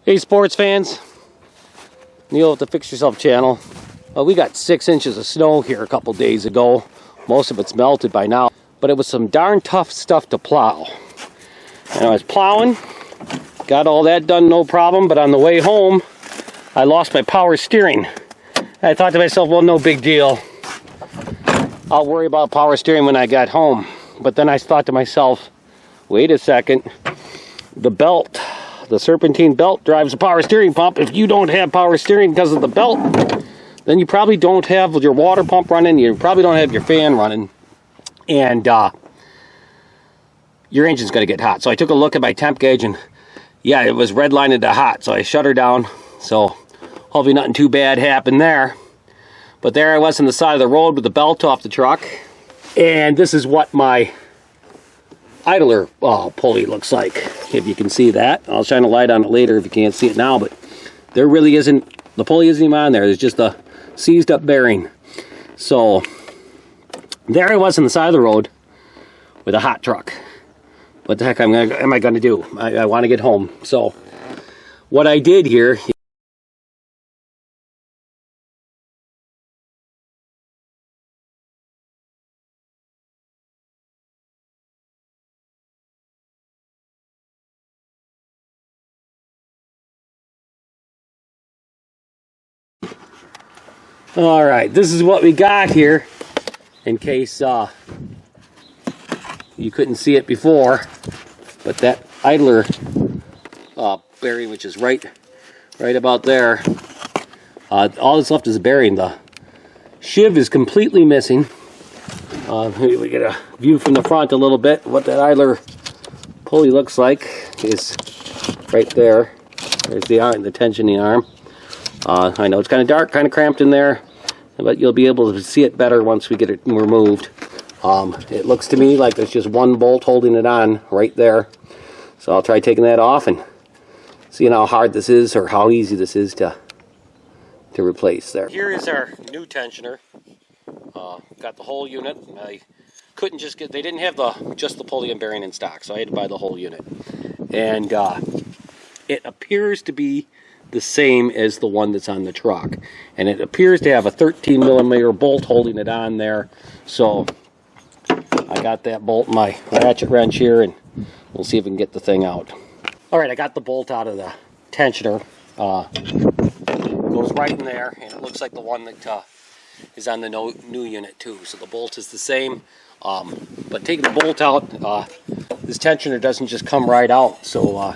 Hey sports fans, Neil at the Fix Yourself channel. We got 6 inches of snow here a couple days ago. Most of it's melted by now, but it was some darn tough stuff to plow. And I was plowing, got all that done no problem, but on the way home I lost my power steering. I thought to myself, well, no big deal. I'll worry about power steering when I got home. But then I thought to myself, wait a second, the belt, the serpentine belt drives a power steering pump. If you don't have power steering because of the belt, then you probably don't have your water pump running, you probably don't have your fan running, and your engine's going to get hot. So I took a look at my temp gauge, and yeah, it was redlining to hot. So I shut her down. So hopefully nothing too bad happened there. But there I was on the side of the road with the belt off the truck. And this is what my idler pulley looks like, if you can see that. I'll shine a light on it later if you can't see it now, but there really isn't, the pulley isn't even on there. There's just a seized up bearing. So there I was on the side of the road with a hot truck. What the heck am I going to do? I want to get home. So what I did here, alright, this is what we got here, in case you couldn't see it before, but that idler bearing, which is right about there, all that's left is a bearing. The sheave is completely missing. We get a view from the front a little bit. What that idler pulley looks like is right there. There's the arm, the tensioning arm. I know it's kind of dark, kind of cramped in there, but you'll be able to see it better once we get it removed. It looks to me like there's just one bolt holding it on right there. So I'll try taking that off and seeing how hard this is or how easy this is to replace there. Here is our new tensioner. Got the whole unit. I couldn't just get, they didn't have just the pulley and bearing in stock, so I had to buy the whole unit. And it appears to be the same as the one that's on the truck, and it appears to have a 13mm bolt holding it on there. So I got that bolt in my ratchet wrench here, and we'll see if we can get the thing out. Alright, I got the bolt out of the tensioner. Goes right in there, and it looks like the one that is on the new unit too. So the bolt is the same, but taking the bolt out, this tensioner doesn't just come right out, so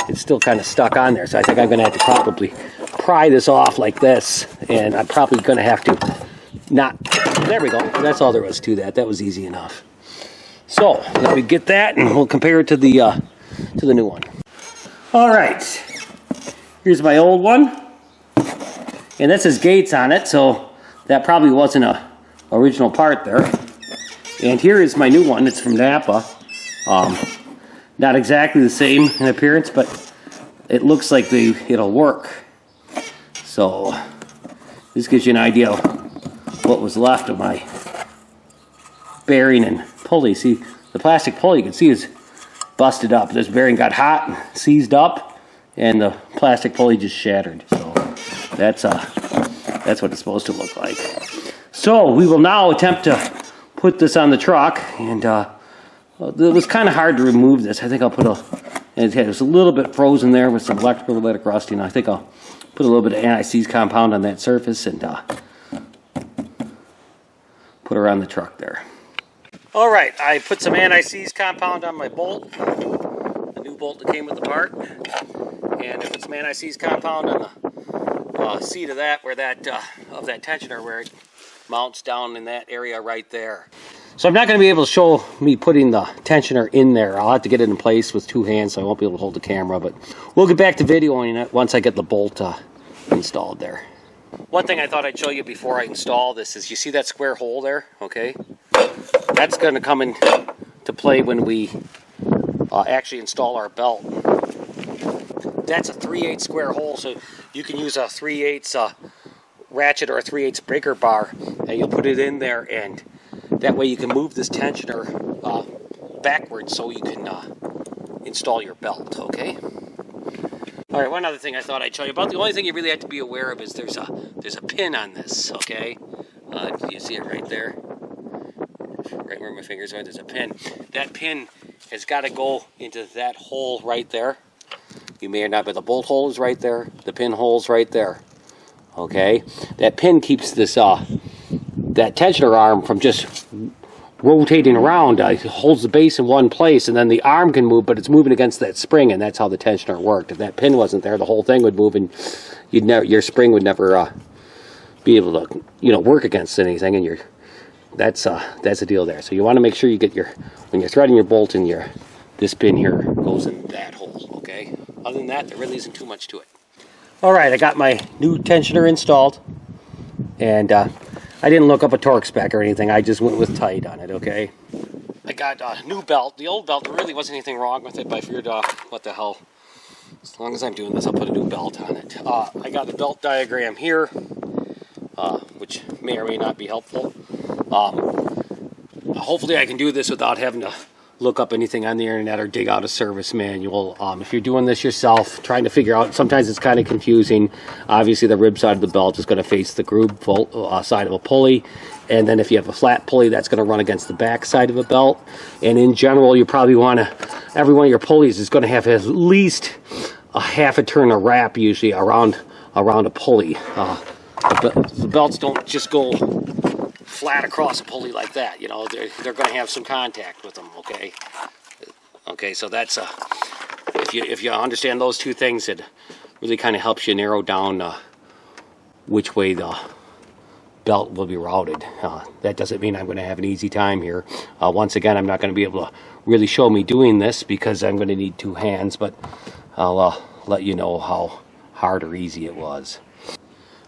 it's still kind of stuck on there. So I think I'm going to have to probably pry this off like this, and I'm probably going to have to not, there we go, that's all there was to that. That was easy enough. So let me get that and we'll compare it to the new one. Alright, here's my old one, and that says Gates on it, so that probably wasn't a original part there. And here is my new one. It's from Napa. Not exactly the same in appearance, but it looks like it'll work. So this gives you an idea of what was left of my bearing and pulley. See, the plastic pulley you can see is busted up. This bearing got hot and seized up, and the plastic pulley just shattered. So that's what it's supposed to look like. So we will now attempt to put this on the truck, and it was kind of hard to remove this. I think I'll put it was a little bit frozen there with some electrolytic rusting. I think I'll put a little bit of anti-seize compound on that surface and put her on the truck there. Alright, I put some anti-seize compound on my bolt, the new bolt that came with the part, and I put some anti-seize compound on the seat of that, where that tensioner, where it mounts down in that area right there. So I'm not going to be able to show me putting the tensioner in there. I'll have to get it in place with 2 hands, so I won't be able to hold the camera, but we'll get back to videoing it once I get the bolt installed there. One thing I thought I'd show you before I install this is, you see that square hole there? Okay, that's going to come into play when we actually install our belt. That's a 3/8 square hole, so you can use a 3/8 ratchet or a 3/8 breaker bar, and you'll put it in there, and that way you can move this tensioner backwards so you can install your belt, okay? All right, one other thing I thought I'd show you about. The only thing you really have to be aware of is there's a pin on this, okay? You see it right there? Right where my fingers are, there's a pin. That pin has got to go into that hole right there. You may or not, but the bolt hole is right there. The pin hole's right there. Okay? That pin keeps this, that tensioner arm from just rotating around. It holds the base in one place, and then the arm can move, but it's moving against that spring, and that's how the tensioner worked. If that pin wasn't there, the whole thing would move, and your spring would never be able to, work against anything, and that's the deal there. So you want to make sure you get when you're threading your bolt, and this pin here goes in that hole. Okay. Other than that, there really isn't too much to it. All right, I got my new tensioner installed, and I didn't look up a torque spec or anything. I just went with tight on it, okay? I got a new belt. The old belt, there really wasn't anything wrong with it, but I figured, what the hell. As long as I'm doing this, I'll put a new belt on it. I got the belt diagram here, which may or may not be helpful. Hopefully I can do this without having to look up anything on the internet or dig out a service manual. If you're doing this yourself, trying to figure out, sometimes it's kind of confusing. Obviously the rib side of the belt is going to face the groove side of a pulley, and then if you have a flat pulley, that's going to run against the back side of a belt. And in general, you probably want to, every one of your pulleys is going to have at least a half a turn of wrap usually around a pulley. The belts don't just go flat across a pulley like that, they're going to have some contact with them, okay? Okay, so that's if you understand those two things, it really kind of helps you narrow down which way the belt will be routed. That doesn't mean I'm going to have an easy time here. Once again, I'm not going to be able to really show me doing this because I'm going to need two hands, but I'll let you know how hard or easy it was.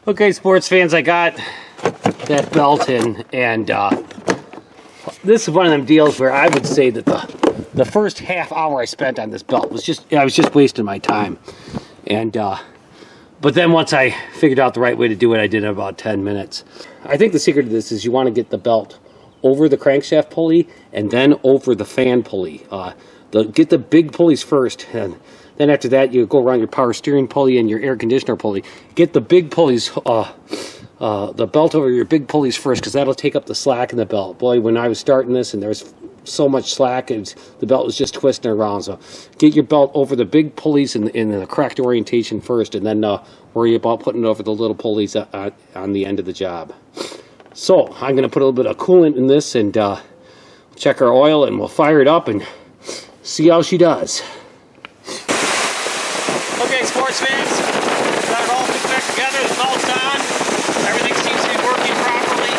Okay, sports fans, I got that belt in, and this is one of them deals where I would say that the first half hour I spent on this belt was I was just wasting my time. And but then once I figured out the right way to do it, I did it in about 10 minutes. I think the secret to this is you want to get the belt over the crankshaft pulley and then over the fan pulley. Get the big pulleys first, and then after that you go around your power steering pulley and your air conditioner pulley. Get the big pulleys, the belt over your big pulleys first, because that'll take up the slack in the belt. Boy, when I was starting this and there was so much slack, the belt was just twisting around. So get your belt over the big pulleys in the correct orientation first, and then worry about putting it over the little pulleys on the end of the job. So I'm going to put a little bit of coolant in this and check our oil, and we'll fire it up and see how she does. Okay, sports fans, got it all put back together. The belt's on. Everything seems to be working properly.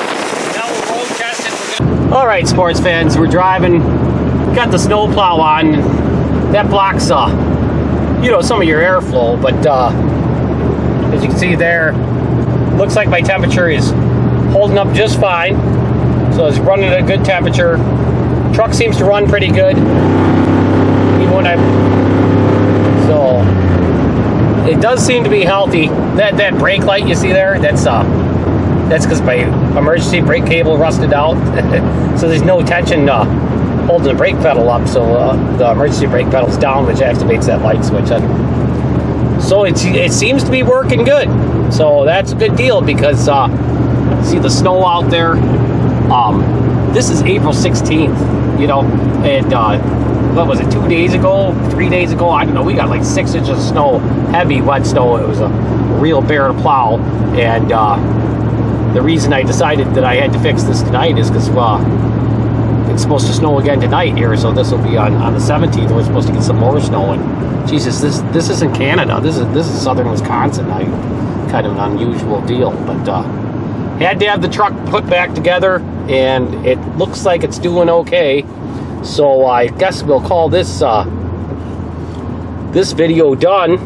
Now we'll road test it. All right, sports fans, we're driving. We got the snow plow on. That blocks, some of your airflow. But as you can see there, looks like my temperature is holding up just fine. So it's running at a good temperature. Truck seems to run pretty good. Even when it does seem to be healthy. That brake light you see there, that's because my emergency brake cable rusted out. So there's no tension holding the brake pedal up, so the emergency brake pedal's down, which activates that light switch. So it seems to be working good. So that's a good deal, because see the snow out there. This is April 16th, and what was it, 2 days ago, 3 days ago? I don't know. We got like 6 inches of snow, heavy, wet snow. It was a real bear to plow. And the reason I decided that I had to fix this tonight is because it's supposed to snow again tonight here. So this will be on the 17th. We're supposed to get some more snow. And Jesus, this isn't Canada. This is southern Wisconsin. Kind of an unusual deal, but had to have the truck put back together, and it looks like it's doing okay. So I guess we'll call this this video done.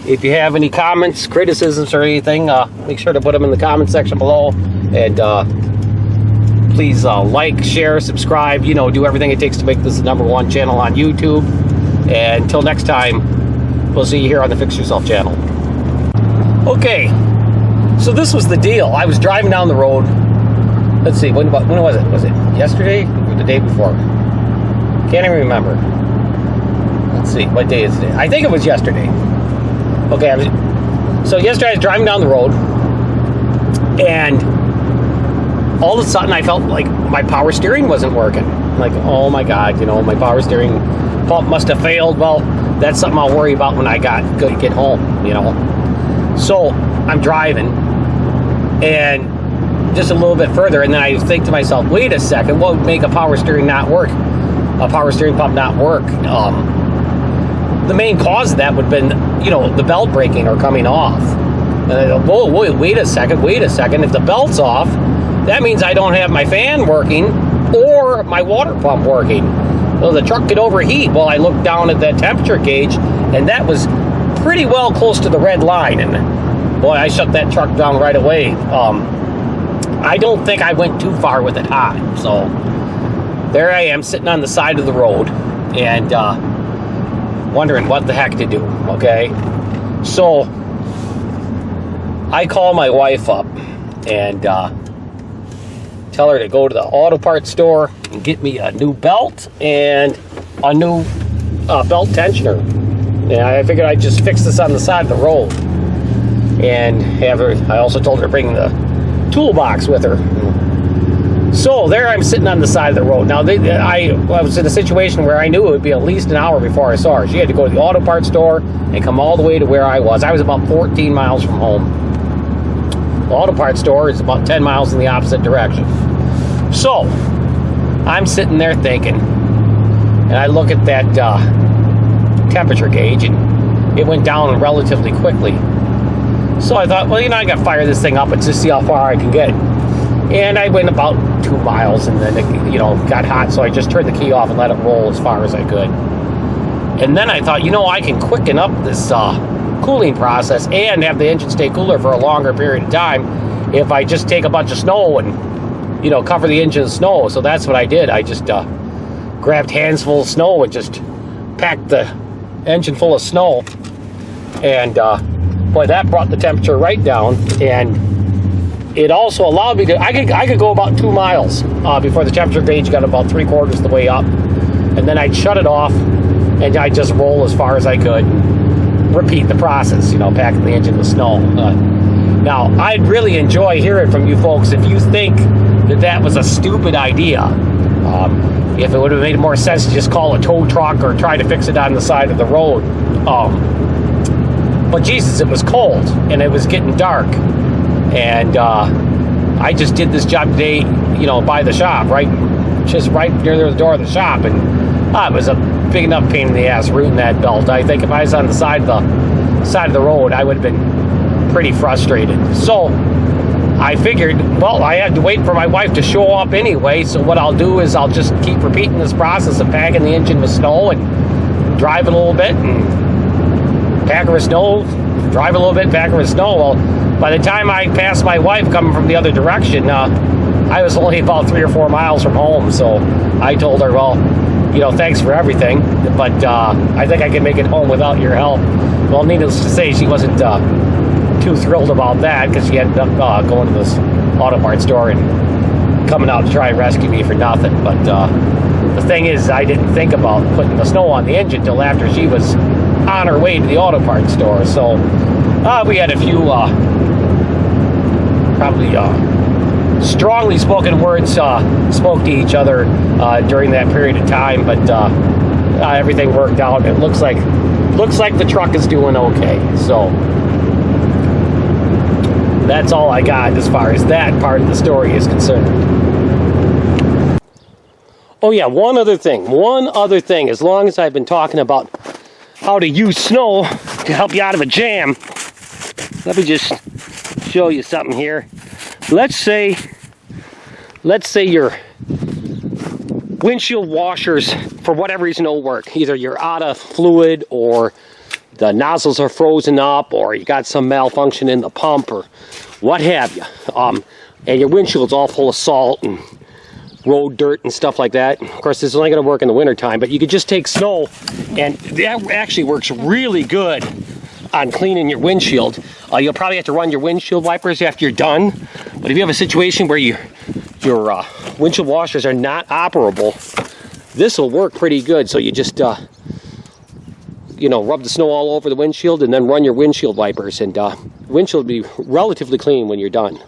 If you have any comments, criticisms, or anything, make sure to put them in the comment section below. And please like, share, subscribe, do everything it takes to make this the #1 channel on YouTube. And until next time, we'll see you here on the Fix Yourself channel. Okay, so this was the deal. I was driving down the road. Let's see, when was it? Was it yesterday or the day before? Can't even remember. Let's let's see, what day is it? I think it was yesterday. Okay, so yesterday I was driving down the road, and all of a sudden I felt like my power steering wasn't working. Like, oh my God, you know, my power steering pump must have failed. Well, that's something I'll worry about when I get home, you know. So I'm driving, and just a little bit further, and then I think to myself, wait a second, what would make a power steering not work? A power steering pump not work? The main cause of that would have been, you know, the belt breaking or coming off. Whoa, wait a second. If the belt's off, that means I don't have my fan working or my water pump working. So the truck could overheat. Well, I looked down at that temperature gauge, and that was pretty well close to the red line. And boy, I shut that truck down right away. I don't think I went too far with it hot. So there I am sitting on the side of the road and wondering what the heck to do, okay? So I call my wife up and tell her to go to the auto parts store and get me a new belt and a new belt tensioner. And I figured I'd just fix this on the side of the road. And have her, I also told her to bring the toolbox with her. So there I'm sitting on the side of the road. Now I was in a situation where I knew it would be at least an hour before I saw her. She had to go to the auto parts store and come all the way to where I was. I was about 14 miles from home. The auto parts store is about 10 miles in the opposite direction. So I'm sitting there thinking, and I look at that temperature gauge, and it went down relatively quickly. So I thought, well, you know, I got to fire this thing up and just see how far I can get. And I went about 2 miles, and then it, you know, got hot, so I just turned the key off and let it roll as far as I could. And then I thought, you know, I can quicken up this cooling process and have the engine stay cooler for a longer period of time if I just take a bunch of snow and, you know, cover the engine in snow. So that's what I did. I just grabbed hands full of snow and just packed the engine full of snow. And boy, that brought the temperature right down, and it also allowed me to, I could go about 2 miles before the temperature gauge got about 3/4 of the way up. And then I'd shut it off, and I'd just roll as far as I could. Repeat the process, you know, packing the engine with snow. Now, I'd really enjoy hearing from you folks if you think that that was a stupid idea. If it would have made more sense to just call a tow truck or try to fix it on the side of the road. But Jesus, it was cold, and it was getting dark. And I just did this job today, you know, by the shop, right near the door of the shop, and it was a big enough pain in the ass rooting that belt. I think if I was on the side of the road, I would have been pretty frustrated. So I figured, well, I had to wait for my wife to show up anyway. So what I'll do is I'll just keep repeating this process of packing the engine with snow and drive it a little bit and pack her with snow, drive a little bit, pack her with snow. Well, by the time I passed my wife coming from the other direction, I was only about 3 or 4 miles from home. So I told her, well, you know, thanks for everything, but I think I can make it home without your help. Well, needless to say, she wasn't too thrilled about that, because she ended up going to this auto parts store and coming out to try and rescue me for nothing. But the thing is, I didn't think about putting the snow on the engine till after she was on her way to the auto parts store. So we had a few probably strongly spoken words spoke to each other during that period of time, but everything worked out. It looks like the truck is doing okay. So that's all I got as far as that part of the story is concerned. Oh yeah, one other thing. As long as I've been talking about how to use snow to help you out of a jam, let me just show you something here. Let's say your windshield washers, for whatever reason, don't work. Either you're out of fluid, or the nozzles are frozen up, or you got some malfunction in the pump, or what have you. And your windshield's all full of salt and road dirt and stuff like that. Of course, this is only going to work in the wintertime, but you could just take snow, and that actually works really good on cleaning your windshield. You'll probably have to run your windshield wipers after you're done, but if you have a situation where your windshield washers are not operable, this will work pretty good. So you just you know, rub the snow all over the windshield and then run your windshield wipers, and windshield will be relatively clean when you're done.